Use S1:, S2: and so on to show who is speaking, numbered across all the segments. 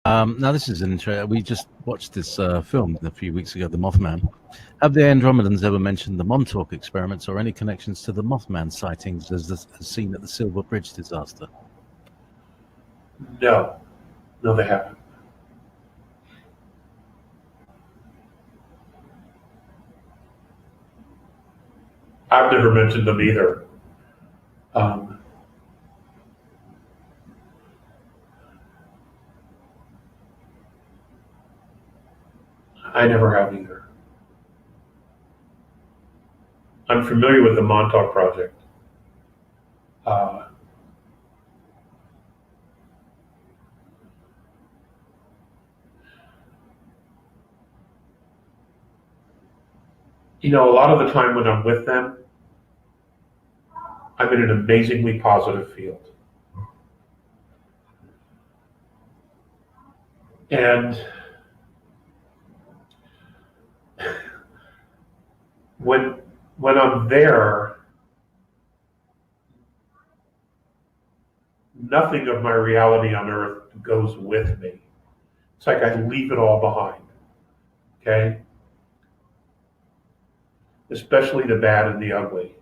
S1: Now, this is an interesting. We just watched this film a few weeks ago, The Mothman. Have the Andromedans ever mentioned the Montauk Experiments or any connections to the Mothman sightings as seen at the Silver Bridge disaster?
S2: No, they haven't. I've never mentioned them either. I never have either. I'm familiar with the Montauk Project. A lot of the time when I'm with them, I'm in an amazingly positive field. And when I'm there, nothing of my reality on earth goes with me. It's like I leave it all behind. Okay? Especially the bad and the ugly.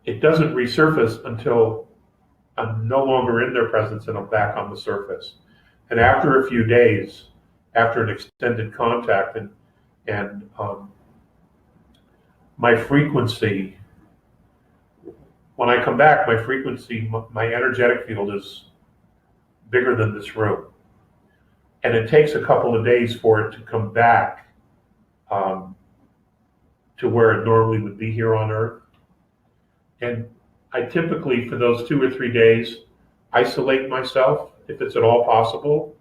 S2: It doesn't resurface until I'm no longer in their presence and I'm back on the surface. And after a few days, after an extended contact, and my frequency, when I come back, my frequency, my energetic field is bigger than this room. And it takes a couple of days for it to come back to where it normally would be here on Earth. And I typically, for those 2 or 3 days, isolate myself, if it's at all possible,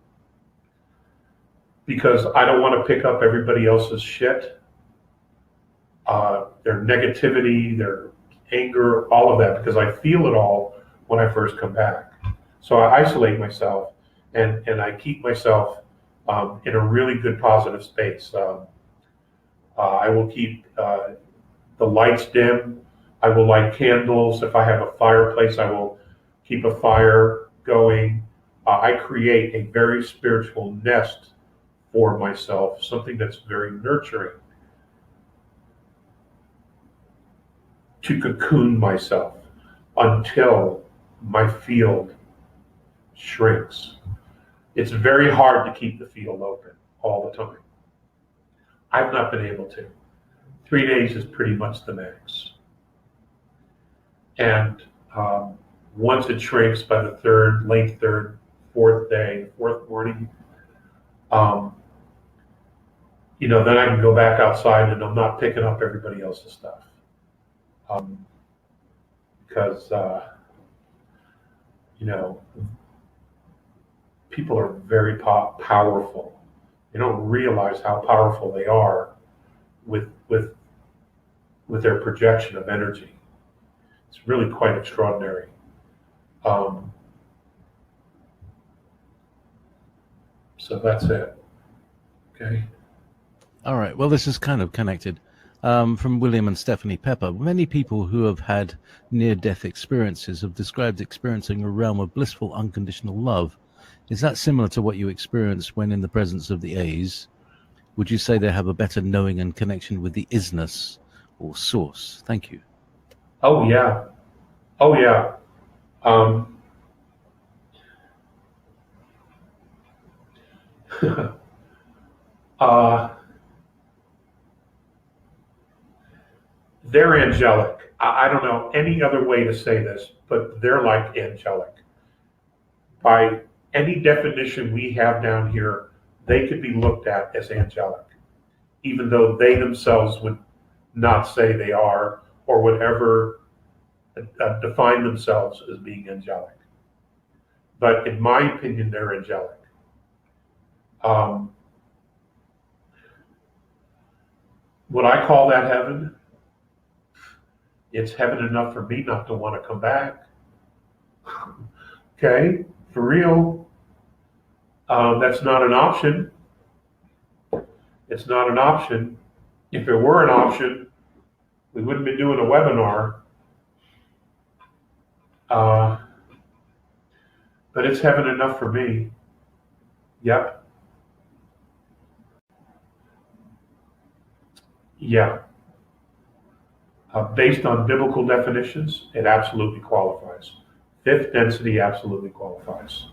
S2: because I don't want to pick up everybody else's shit, their negativity, their anger, all of that, because I feel it all when I first come back. So I isolate myself, and I keep myself in a really good positive space. I will keep the lights dim. I will light candles. If I have a fireplace, I will keep a fire going. I create a very spiritual nest for myself, something that's very nurturing, to cocoon myself until my field shrinks. It's very hard to keep the field open all the time. I've not been able to. 3 days is pretty much the max. And once it shrinks by the late third, fourth morning, then I can go back outside and I'm not picking up everybody else's stuff. Because, people are very powerful. They don't realize how powerful they are with their projection of energy. It's really quite extraordinary. So that's it. Okay.
S1: All right. Well, this is kind of connected. From William and Stephanie Pepper. Many people who have had near-death experiences have described experiencing a realm of blissful, unconditional love. Is that similar to what you experienced when in the presence of the A's? Would you say they have a better knowing and connection with the isness or source? Thank you.
S2: Oh, yeah. Oh, yeah. They're angelic. I don't know any other way to say this, but they're like angelic. By any definition we have down here, they could be looked at as angelic, even though they themselves would not say they are, or would ever define themselves as being angelic. But in my opinion, they're angelic. Would I call that heaven? It's heaven enough for me not to want to come back. Okay, for real. That's not an option. It's not an option. If it were an option, we wouldn't be doing a webinar. But but it's heaven enough for me. Yep. Yeah. Based on biblical definitions, it absolutely qualifies. Fifth density absolutely qualifies.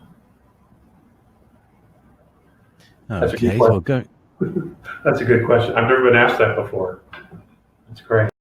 S2: That's a good
S1: Okay, so
S2: question. That's a good question. I've never been asked that before. That's great.